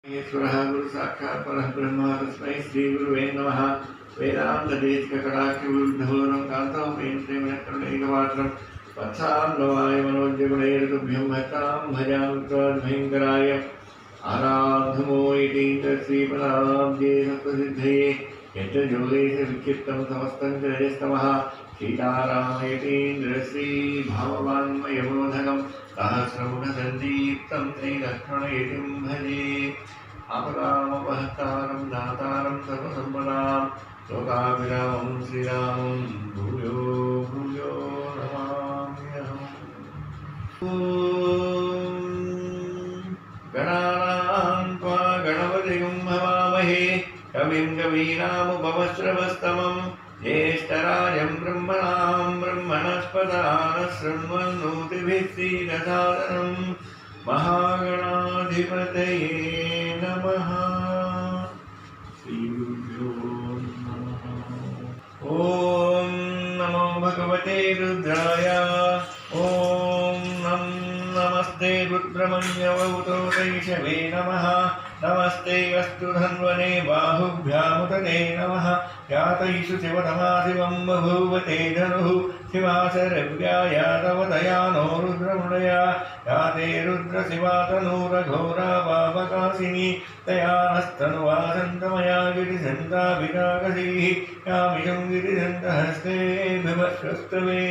ईश्वरः गुरु साक्षात् परः ब्रह्म तस्मै श्री गुरुवे नमः। वेदान्तदेशिककटाक्षविद्धूरं कान्तं प्रेमकरुणैकपात्रं वत्सान्ववाय मनोज्ञगुणैर्तुभ्यं भक्तां भजामि त्वद्भयङ्कराय आराधमो इति श्रीपदाब्जे सत्त्वसिद्धये यच्च जोगेश विक्षिप्तं समस्तं च रजस्तमः सीतारामयतीन्द्र श्रीभाववान्मयबोधकं सहस्रमुखसन्दीप्तं श्रीलक्ष्मणयतिं भजे। आपदामपहर्तारं दातारं सर्वसम्पदां लोकाभिरामं श्रीरामं भूयो भूयो नमाम्यहम्। गणानां त्वा गणपतिं हवामहे कविं कवीनामुपमश्रवस्तमं ज्येष्ठराजं ब्रह्मणां ब्रह्मणस्पदान् शृण्वन्नोतिभिः सीदसादनं महागणाधिपतये नमः। श्रीगुरुभ्यो नमः। ॐ नमो भगवते रुद्राय। ॐ नमस्ते रुद्रमन्यवौतो दैशवे नमः। नमस्ते अस्तु धन्वने बाहुभ्यामुदते नमः। यातैषु शिवतमाशिवं बभूवते धनुः शिवाशरव्या यादवदयानो रुद्रमुदया याते रुद्रशिवा तनूरघोरा पापकाशिनी तया नस्तनुवासन्तमया गिरिसन्ताभिरागसीः यामिषं गिरिसन्तहस्ते बिभस्वस्तवे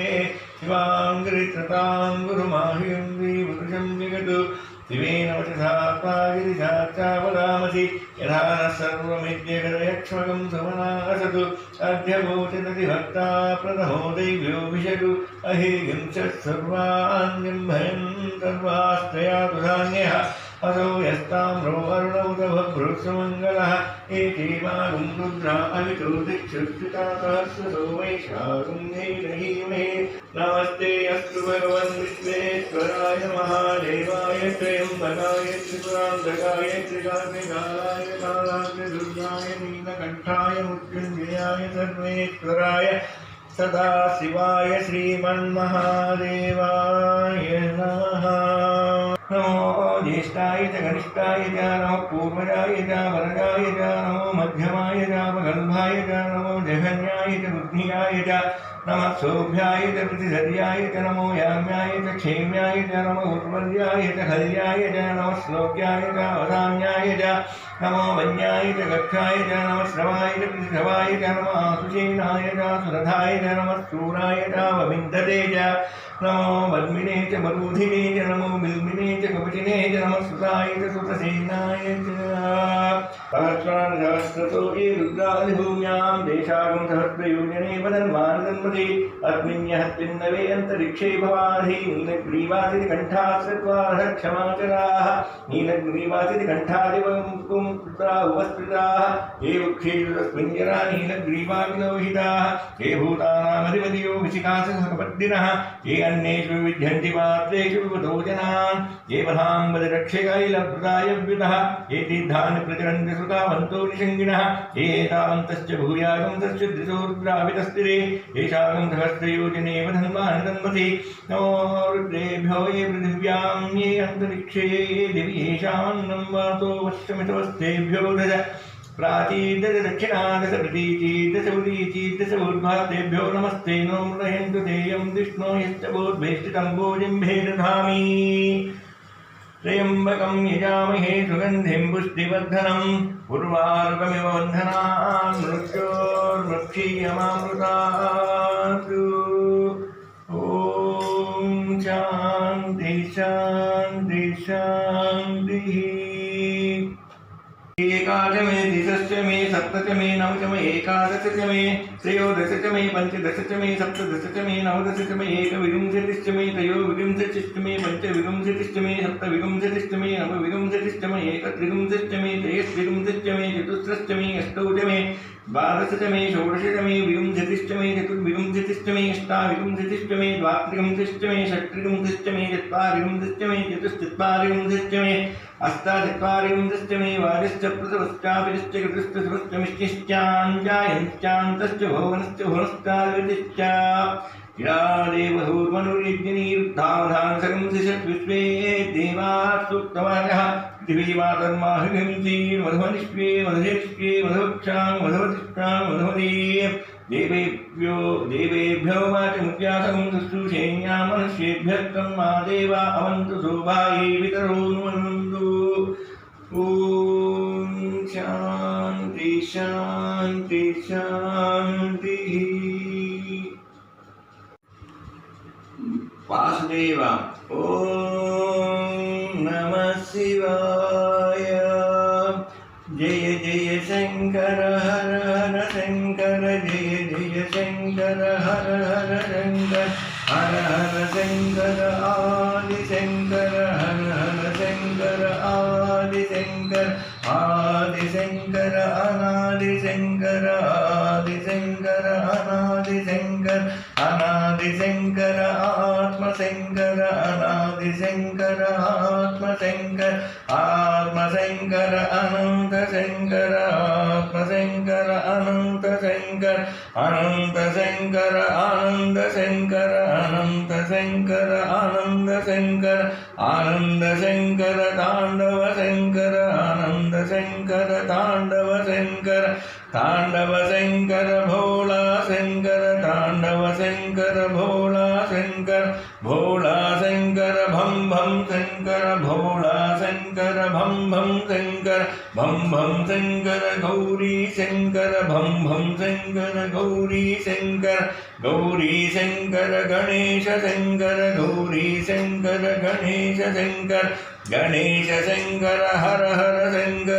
शिवां गिरित्रतां गुरुमाह्यं श्रीपुरुषं विगतु शिवेन वचसा गिरिशाचा वदामसि यथा नः सर्वमिद्यगदयक्ष्मकं सुमना असतु अध्यवोचनति भक्ता प्रथमो दैव्यो विशतु अहिंसः सर्वान्यं भयं सर्वास्त्रया तु धान्यः असौ यस्ताम्रो अरुणौत बभ्रुसुमङ्गलः एते मागुं रुद्रा अवितो दिक्षुश्रुता सहस्रसो वैशाखं धीमहि। नमस्ते अस्तु भगवन् विश्वेश्वराय महादेवाय त्र्यम्बकाय त्रिपुरान्तकाय त्रिकाग्निकालाय कालाग्निरुद्राय नीलकण्ठाय मृत्युञ्जयाय सर्वेश्वराय सदाशिवाय श्रीमन्महादेवाय नमः। नमो ज्येष्ठाय च कनिष्ठाय च नमो पूर्वजाय च वरदाय च नमो मध्यमाय च वगल्भाय च नमो जघन्याय च बुद्धियाय च नमः सोभ्याय च प्रतिधर्याय च नमो याम्याय च क्षेम्याय च नमो उत्पर्याय च खल्याय च नमः श्लोक्याय च अवधान्याय च नमो वन्याय च गक्षाय च नमः श्रवाय च प्रतिश्रवाय च नमः आसुषेणाय च सुरथाय च नमः शूराय च वविन्धते च नमो वल्मिने च बरूधिने च नमो बिल्मिने च कवचिने च नमः सुताय च सुतसेनाय च। सहस्रानसहस्रतो ये रुद्रादिभूम्यां देशागं सहस्रयोजने वदन्मानदन्मति अस्मिन्यहत्विन्नवे अन्तरिक्षे भवाधि नीलग्रीवासिकण्ठाश्रत्वारः क्षमाचराः नीलग्रीवासिकण्ठादिवं पुत्रा उपस्थिताः ये वृक्षेषु तस्मिन् जरा नीलग्रीवाविलोहिताः ये भूतानामधिपतियो विशिखासहपद्दिनः ये अन्येषु विद्यन्ति पात्रेषु विपतो जनान् ये बलाम्बरक्षकैलभृतायव्युतः ये तीर्थानि प्रचरन्ति श्रुतावन्तो निषङ्गिणः ये एतावन्तश्च भूयागन्तश्च दृशो रुद्रावितस्तिरे येषागं सहस्रयोजने वधन्वानि तन्मति। नमो रुद्रेभ्यो ये पृथिव्यां ये अन्तरिक्षे ये दिवि येषान्नं वातो वश्यमितवस्तेभ्यो दश प्राचीदश दक्षिणादश प्रतीचीदश उदीचीदश ऊर्ध्वास्तेभ्यो नमस्ते नो मृदयन्तु तेयं विष्णो यश्च बोद्वेष्टितं भोजिम्भे दधामि। त्र्यम्बकं यजामहे सुगन्धिं पुष्टिवर्धनं उर्वारुकमिव बन्धनान् मृत्योर्मुक्षीयमामृतात्। ॐ शान्ति शान्ति शान्तिः। एकादशमे द्विदश मे सप्तदश मे नवदश मे एकादश च मे त्रयोदश च मे पञ्चदश च मे सप्तदश च मे नवदश च मे एकविंशतिश्च मे त्रयोविंशतिश्च मे पञ्चविंशतिश्च मे सप्तविंशतिश्च मे नवविंशतिश्च मे एकत्रिंशतिश्च मे त्रयस्त्रिंशतिश्च मे चतुस्रश्च मे अष्टौ च मे द्वादश च मे षोडश च मे विंशतिश्च मे चतुर्विंशतिश्च मे अष्टाविंशतिश्च मे द्वात्रिंशतिश्च मे षट्त्रिंशतिश्च मे चत्वारिंशतिश्च मे चतुश्चत्वारिंशतिश्च मे अष्टाचत्वारिंशतिश्च मे वादिश्च प्रसवश्चापिश्च कृतश्च सुरश्च मिश्चिश्चाञ्जायञ्चान्तश्च भुवनश्च भुवनश्चादिश्च या देवहूर्मनुर्यज्ञनीरुद्धावधानसकं दिशत् विश्वे देवाः सूक्तवाचः दिवीमातर्माहिगन्तीर्मधुमनिष्पे मधुजनिष्पे मधुक्षां मधुवतिष्ठां मधुमती देवेभ्यो वाचमुद्यासकं शुश्रूषेण्यां मनुष्येभ्यस्तं मा देवा अवन्तु शोभायै पितरो नुमन्तु। ॐ शान्ति शान्ति शान्तिः। वासुदेव ॐ नमः शिवाय। जय जय शंकर हर हर शंकर जय जय शंकर हर हर शंकर हर हर शंकर आदि शंकर हर हर शंकर आदि शंकर आदि शंकर अनादि शंकर आदि शंकर अनादि शंकर अनादि शंकर आत्म शंकर अनादि शंकर आत्म शंकर आत्म शंकर अनंत शंकर आत्म शंकर अनंत शंकर अनंत शंकर आनंद शंकर अनंत शंकर आनंद शंकर आनंद शंकर तांडव शंकर आनंद शंकर तांडव शंकर तांडव शंकर भोला शंकर तांडव शंकर भोला शंकर भोला शंकर भम भम शंकर भोला शंकर भम भम शंकर गौरी शंकर भम भम शंकर गौरी शंकर गणेश शंकर गौरी शंकर गणेश शंकर गणेश शंकर हर हर शंकर